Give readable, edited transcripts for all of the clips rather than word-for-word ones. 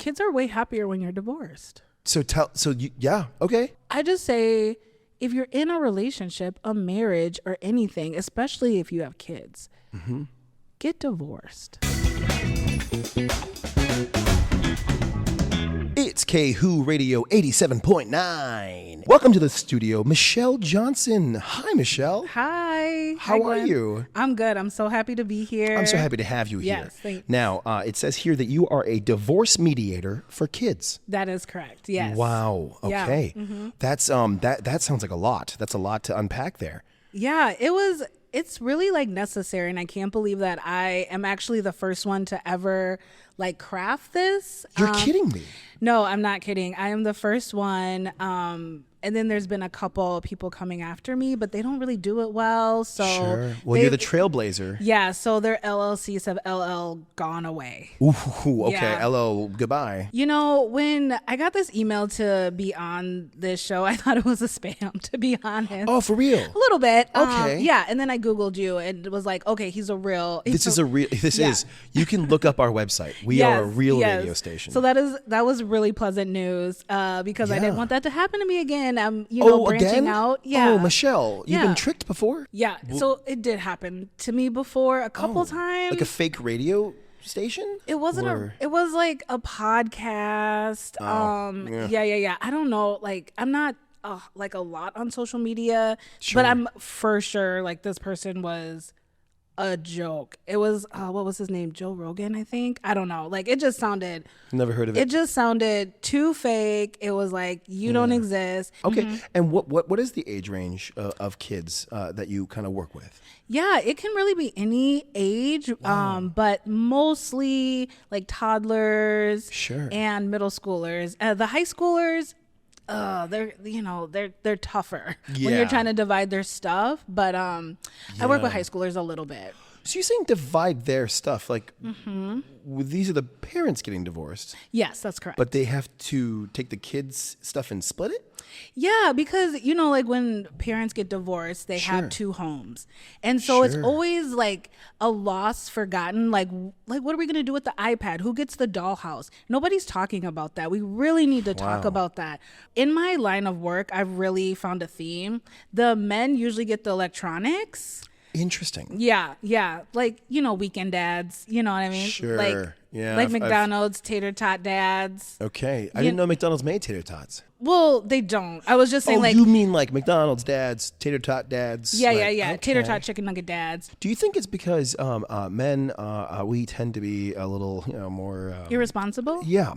kids are way happier when you're divorced. Yeah, okay. I just say, if you're in a relationship, a marriage, or anything, especially if you have kids, get divorced. It's K-Who Radio 87.9. Welcome to the studio, Michelle Johnson. Hi, Michelle. Hi. How are you? I'm good. I'm so happy to be here. I'm so happy to have you here. Yes, thanks. Now, it says here that you are a divorce mediator for kids. That is correct. Yes. Wow. Yeah. Okay. That's that sounds like a lot. That's a lot to unpack there. Yeah, it's really like necessary, and I can't believe that I am actually the first one to ever like craft this. You're kidding me. No, I'm not kidding. I am the first one. And then there's been a couple people coming after me, but they don't really do it well. So sure. Well, you're the trailblazer. Yeah. So their LLCs have LL gone away. Ooh, okay. Yeah. LL, goodbye. You know, when I got this email to be on this show, I thought it was a spam, to be honest. Oh, for real? A little bit. Okay. Yeah. And then I Googled you and it was like, okay, he's a real. This is, you can look up our website. We are a real radio station. So that was really pleasant news because I didn't want that to happen to me again. I'm, branching again? out. Yeah. Oh, Michelle, you've been tricked before? Yeah. So it did happen to me before a couple times. Like a fake radio station? It wasn't it was like a podcast. Yeah. I don't know. Like, I'm not like a lot on social media, but I'm for sure like this person was a joke. It was what was his name? Joe Rogan, I think. I don't know. Like, it just sounded. Never heard of it. It just sounded too fake. It was like, you don't exist. Okay. And what is the age range of kids that you kind of work with? Yeah, it can really be any age, but mostly like toddlers, and middle schoolers. The high schoolers, they're tougher when you're trying to divide their stuff. But I work with high schoolers a little bit. So you're saying divide their stuff, like these are the parents getting divorced. Yes, that's correct. But they have to take the kids' stuff and split it? Yeah, because, like when parents get divorced, they have two homes. And so it's always like a loss forgotten. Like what are we going to do with the iPad? Who gets the dollhouse? Nobody's talking about that. We really need to talk about that. In my line of work, I've really found a theme. The men usually get the electronics. Interesting. Yeah. Like, weekend dads, you know what I mean? Sure. Like McDonald's tater tot dads. Okay. I didn't know McDonald's made tater tots. Well, they don't. I was just saying you mean like McDonald's dads, tater tot dads? Yeah. Okay. Tater tot chicken nugget dads. Do you think it's because men, we tend to be a little, more... irresponsible? Yeah.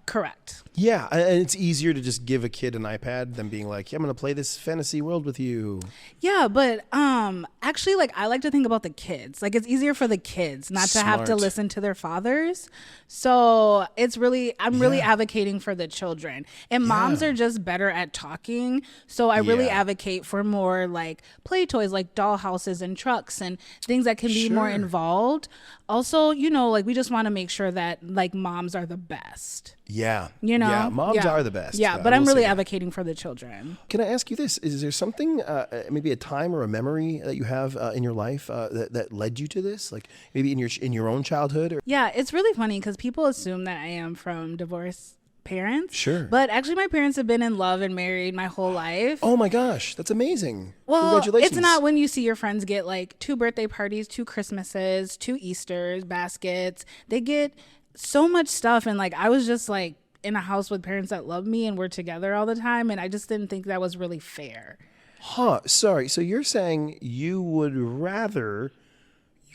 Correct. Yeah, and it's easier to just give a kid an iPad than being like, I'm going to play this fantasy world with you. Yeah, but actually, like, I like to think about the kids. Like, it's easier for the kids not to have to listen to their fathers. So I'm really advocating for the children. And moms are just better at talking. So I really advocate for more like play toys, like doll houses and trucks and things that can be more involved. Also, like we just want to make sure that like moms are the best. Yeah. Yeah, moms are the best. Yeah, but I'm really advocating for the children. Can I ask you this? Is there something, maybe a time or a memory that you have in your life that led you to this? Like maybe in your own childhood? Or? Yeah, it's really funny because people assume that I am from divorced parents. Sure. But actually my parents have been in love and married my whole life. Oh my gosh, that's amazing. Well, congratulations. It's not when you see your friends get like 2 birthday parties, 2 Christmases, 2 Easters, baskets. They get so much stuff, and like I was just like in a house with parents that love me and we're together all the time, and I just didn't think that was really fair. Sorry. So you're saying you would rather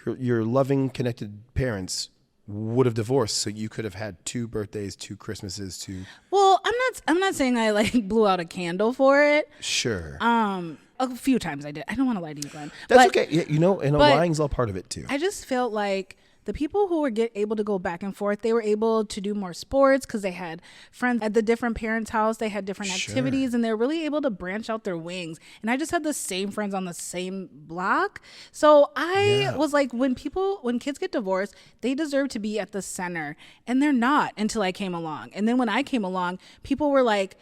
your loving, connected parents would have divorced so you could have had 2 birthdays, 2 Christmases, 2... Well, I'm not saying I like blew out a candle for it. Sure. A few times I did. I don't want to lie to you, Glenn. That's okay. Yeah, and lying's all part of it too. I just felt like the people who were able to go back and forth, they were able to do more sports because they had friends at the different parents' house. They had different activities, and they were really able to branch out their wings. And I just had the same friends on the same block. So I was like, when kids get divorced, they deserve to be at the center, and they're not until I came along. And then when I came along, people were like,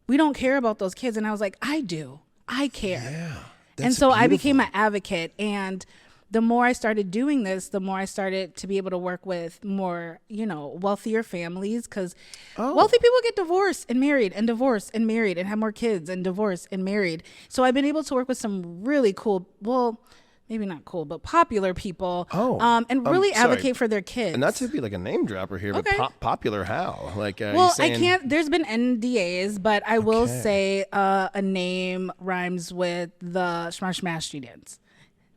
we don't care about those kids. And I was like, I do. I care. Yeah. And so I became an advocate, and the more I started doing this, the more I started to be able to work with more, wealthier families, because wealthy people get divorced and married and divorced and married and have more kids and divorced and married. So I've been able to work with some really cool, well, maybe not cool, but popular people, and really advocate for their kids. And not to be like a name dropper here, but popular how? Like, well, I can't. There's been NDAs, but I will say a name rhymes with the Smash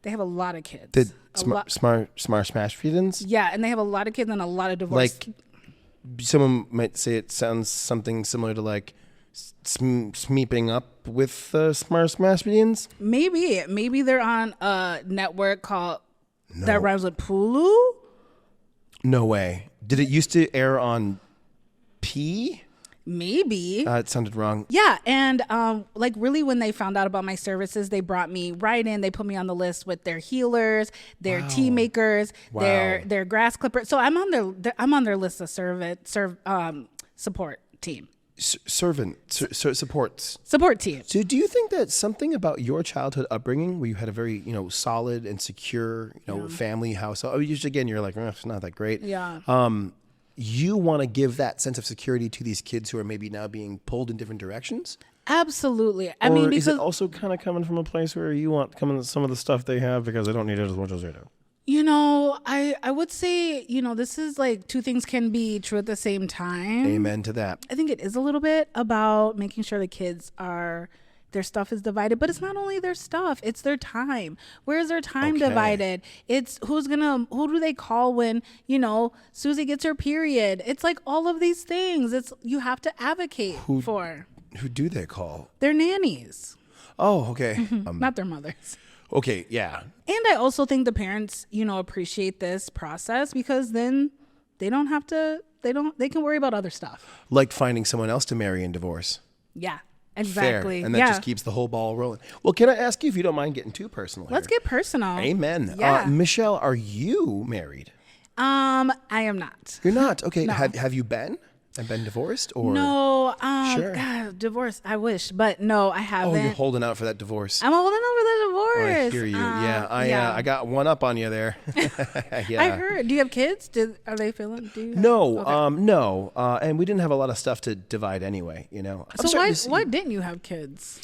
They have a lot of kids. The Smart Smash Feedins? Yeah, and they have a lot of kids and a lot of divorce. Like, someone might say it sounds something similar to like smeeping up with Smart Smash Feedins? Maybe they're on a network called that rhymes with Pulu? No way. Did it used to air on P? Maybe. It sounded wrong. Yeah, and really when they found out about my services, they brought me right in. They put me on the list with their healers, their tea makers, their grass clippers. So I'm on their list of support team. Support team. So do you think that something about your childhood upbringing, where you had a very solid and secure family household? Usually, again, you're like, it's not that great. Yeah. You want to give that sense of security to these kids who are maybe now being pulled in different directions? Absolutely. I mean, because is it also kind of coming from a place where you want some of the stuff they have because they don't need it as much as they do? I would say, this is like two things can be true at the same time. Amen to that. I think it is a little bit about making sure the kids their stuff is divided, but it's not only their stuff, it's their time. Where is their time divided? It's who do they call when, Susie gets her period? It's like all of these things. You have to advocate for. Who do they call? Their nannies. Oh, okay. Not their mothers. Okay, yeah. And I also think the parents, appreciate this process, because then they don't have to, they can worry about other stuff. Like finding someone else to marry and divorce. Yeah, exactly. Fair. And that just keeps the whole ball rolling. Well, can I ask you, if you don't mind getting too personal Let's get personal. Amen. Yeah. Michelle, are you married? I am not. You're not? Okay. No. Have you been? And been divorced? Or no, sure. God, divorce. I wish, but no, I haven't. Oh, you're holding out for that divorce. I'm holding out for the divorce. Oh, I hear you. I got one up on you there. Yeah. I heard. Do you have kids? Are they feeling? No, okay. no, and we didn't have a lot of stuff to divide anyway. So why didn't you have kids?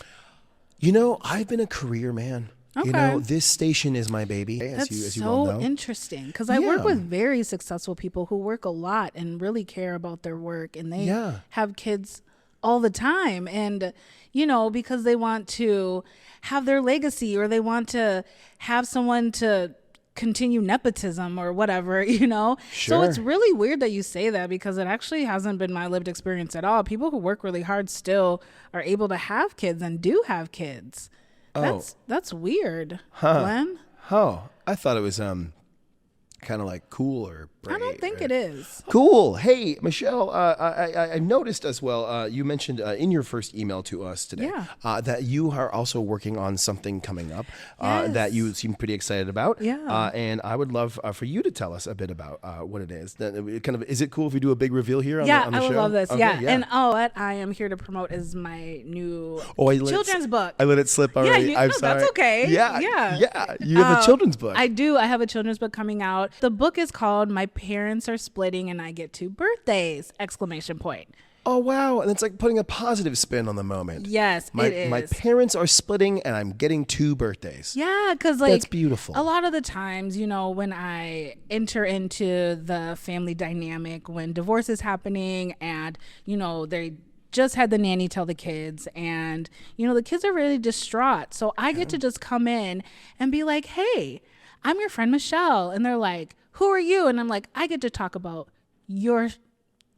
I've been a career man. Okay. This station is my baby, That's as you so all know. Interesting, because I work with very successful people who work a lot and really care about their work, and they have kids all the time, and because they want to have their legacy, or they want to have someone to continue nepotism or whatever, Sure. So it's really weird that you say that, because it actually hasn't been my lived experience at all. People who work really hard still are able to have kids and do have kids. That's weird, Glenn. Oh, I thought it was kind of like cool or brave. I don't think it is. Cool. Hey, Michelle, I noticed as well, you mentioned in your first email to us today that you are also working on something coming up that you seem pretty excited about. Yeah. And I would love for you to tell us a bit about what it is. Is it cool if we do a big reveal here on the show? I would love this. Okay, and what I am here to promote is my new children's book. I let it slip already. I'm sorry. That's okay. Yeah. You have a children's book. I do. I have a children's book coming out. The book is called My Parents Are Splitting and I Get 2 Birthdays! ! Oh, wow. And it's like putting a positive spin on the moment. Yes, it is. My parents are splitting and I'm getting 2 birthdays. Yeah, because that's beautiful. A lot of the times, when I enter into the family dynamic, when divorce is happening and, they just had the nanny tell the kids, and, the kids are really distraught. So I get to just come in and be like, hey, I'm your friend Michelle. And they're like, who are you? And I'm like, I get to talk about your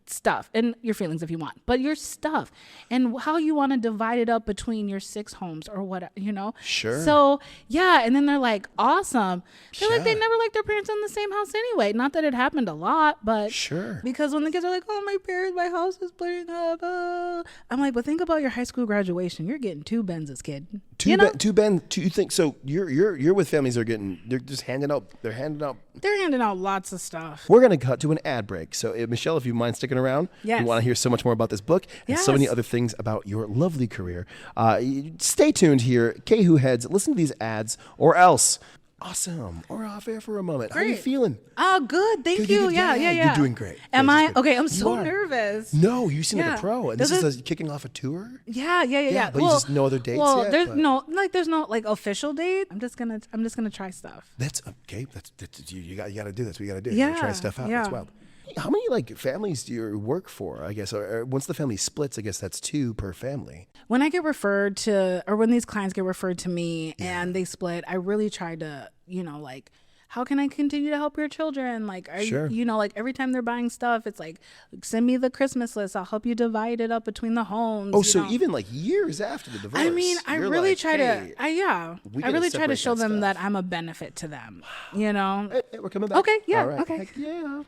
stuff and your feelings if you want, but your stuff and how you want to divide it up between your 6 homes or what, Sure. So and then they're like, awesome. They're like, they never liked their parents in the same house anyway. Not that it happened a lot, but sure. Because when the kids are like, oh, my house is splitting up. I'm like, but think about your high school graduation. You're getting 2 Benzes, kid. Two you think so? You're with families they're just handing out. They're handing out lots of stuff. We're gonna cut to an ad break. So Michelle, if you mind sticking around, yes. You want to hear so much more about this book and so many other things about your lovely career. Stay tuned here, K-Who heads. Listen to these ads, or else Awesome. Or off air for a moment. How are you feeling? Oh, good. Thank Good, you. good. Yeah. You're doing great. Am Yes, I? good. Okay, I'm You so are. nervous. No, you seem like a pro. And this Does is kicking off a tour? Yeah. But you just no other dates well, yet? there's But- there's no like official date. I'm just gonna try stuff. That's okay. That's you got to do this. We got to do. Yeah, You try stuff out. yeah. It's wild. How many like families do you work for? I guess, or once the family splits, I guess that's 2 per family. When I get referred to, or when these clients get referred to me and they split, I really try to, like, how can I continue to help your children? Like, Sure. like every time they're buying stuff, it's like, send me the Christmas list. I'll help you divide it up between the homes. Oh, so even like years after the divorce. I mean, I you're really like, try hey, I gotta really try to separate show that them stuff. that I'm a benefit to them, Hey, we're coming back. Okay, yeah, All right. okay. Heck yeah.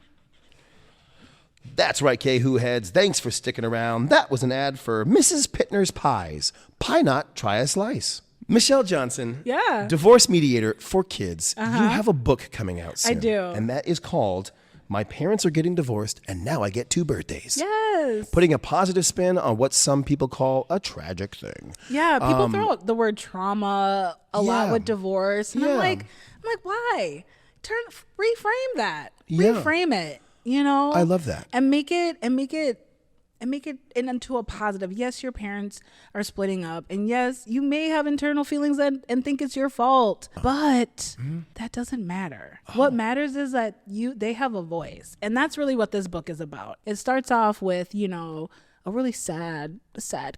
That's right, K-Who heads. Thanks for sticking around. That was an ad for Mrs. Pittner's Pies. Pie Not, try a slice. Michelle Johnson. Yeah. Divorce mediator for kids. You have a book coming out soon. I do. And that is called My Parents Are Getting Divorced and Now I Get 2 Birthdays. Yes. Putting a positive spin on what some people call a tragic thing. Yeah, people throw out the word trauma a lot Yeah. with divorce, and Yeah. I'm like, why? Reframe that. Yeah. Reframe it. I love that. and make it into a positive. Yes, your parents are splitting up, and yes, you may have internal feelings and think it's your fault, but that doesn't matter. What matters is that they have a voice, and that's really what this book is about. It starts off with a really sad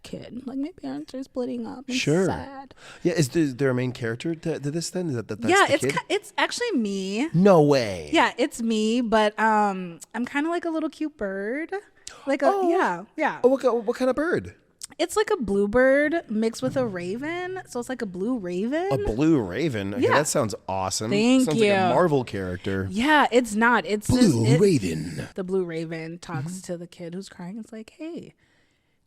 kid. Like, my parents are splitting up. It's Sure. sad. Yeah, is there a main character to this then? That's Yeah, the kid? it's actually me. No way. Yeah, it's me, but I'm kind of like a little cute bird. Like yeah. Oh, what kind of bird? It's like a bluebird mixed with a raven, so it's like a blue raven. A blue raven. Okay, Yeah. that sounds awesome. Thank sounds you. like a Marvel character. Yeah, it's not. It's Raven. The blue raven talks to the kid who's crying. It's like, hey,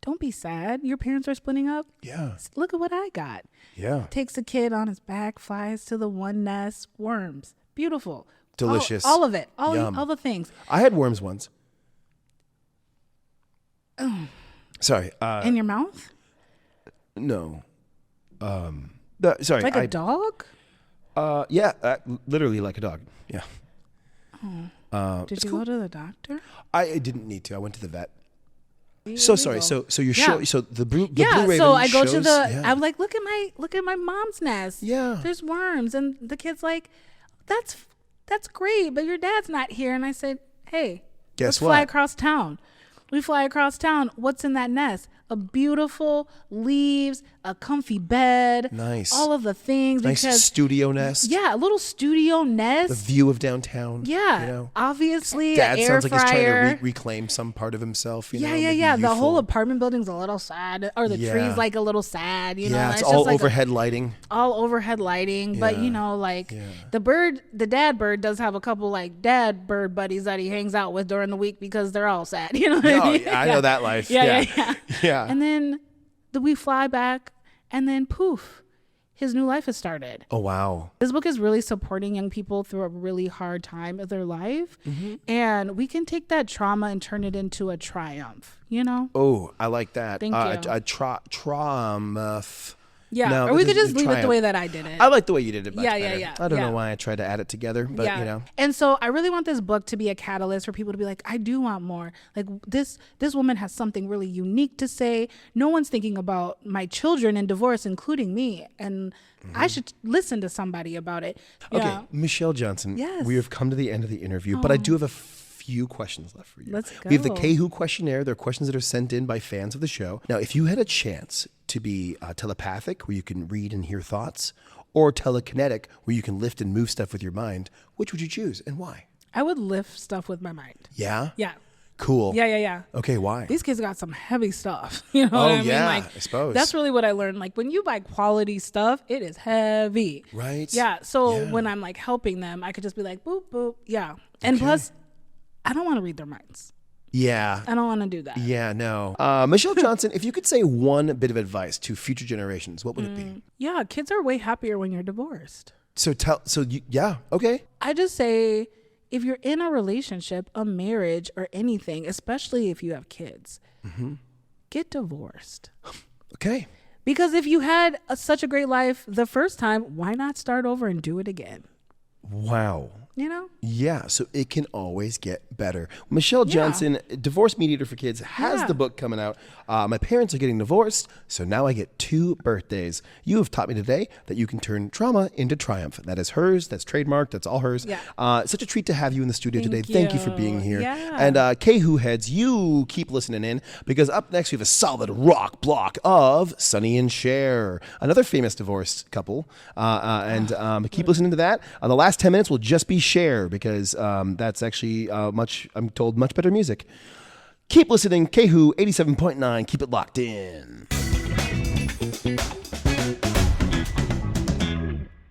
don't be sad. Your parents are splitting up. Yeah. Look at what I got. Yeah. Takes the kid on his back, flies to the one nest, worms. Beautiful. Delicious. All of it. Yum. All the things. I had worms once. Sorry. In your mouth? No. Sorry. Like a dog? Yeah. Literally like a dog. Yeah. Did you go to the doctor? I didn't need to. I went to the vet. So sorry. So you're Yeah. showing. So the blue Yeah, raven so I go to shows- the. yeah. I'm like, look at my mom's nest. Yeah. There's worms, and the kid's like, that's great, but your dad's not here. And I said, hey, Guess let's what? fly across town. We fly across town. What's in that nest? A beautiful leaves, a comfy bed. Nice. All of the things. Nice because, studio nest. yeah, a little studio nest. The view of downtown. Yeah, You know. obviously, Dad an air sounds like he's fryer. trying to reclaim some part of himself. You know, maybe Yeah. The whole youthful. apartment building's a little sad, or the Yeah. tree's like a little sad. You know, Yeah, it's just all like overhead lighting. all overhead lighting. But Yeah. the dad bird does have a couple like dad bird buddies that he hangs out with during the week because they're all sad. You know what I Oh, mean? yeah, I know that life. Yeah. Yeah. And then we fly back, and then poof, his new life has started. Oh, wow. This book is really supporting young people through a really hard time of their life. Mm-hmm. And we can take that trauma and turn it into a triumph, Oh, I like that. Thank you. A trauma. Yeah. No, or we this could is just a leave it the triumph. way that I did it. I like the way you did it much Yeah, better. yeah. I don't Yeah. know why I tried to add it together, but you know. And so I really want this book to be a catalyst for people to be like, I do want more. Like this woman has something really unique to say. No one's thinking about my children in divorce, including me. And I should listen to somebody about it. Okay, Yeah. Michelle Johnson. Yes. We have come to the end of the interview, but I do have a few questions left for you. Let's We have the go. K-Who questionnaire. They're questions that are sent in by fans of the show. Now, if you had a chance to be telepathic, where you can read and hear thoughts, or telekinetic, where you can lift and move stuff with your mind, which would you choose and why? I would lift stuff with my mind. Yeah? Yeah. Cool. Yeah. Okay, why? These kids got some heavy stuff. You know what I mean? yeah, Like, I suppose. That's really what I learned. Like when you buy quality stuff, it is heavy. Right. Yeah. So Yeah. when I'm like helping them, I could just be like, boop, boop. Yeah. And Okay. plus, I don't want to read their minds. Yeah. I don't want to do that. Yeah, no. Michelle Johnson, if you could say one bit of advice to future generations, what would it be? Yeah. Kids are way happier when you're divorced. Yeah, okay. I just say, if you're in a relationship, a marriage, or anything, especially if you have kids, get divorced. Okay. Because if you had such a great life the first time, why not start over and do it again? Wow. You know? Yeah, so it can always get better. Michelle Johnson, Divorce Mediator for Kids, has the book coming out. My parents are getting divorced, so now I get 2 birthdays. You have taught me today that you can turn trauma into triumph. That is hers. That's trademarked. That's all hers. Yeah. Such a treat to have you in the studio today. Thank you for being here. Yeah. And K-Who heads, you keep listening in, because up next we have a solid rock block of Sonny and Cher, another famous divorced couple. Keep listening to that. The last 10 minutes will just be Cher, because that's actually I'm told, much better music. Keep listening. K-Who 87.9. Keep it locked in.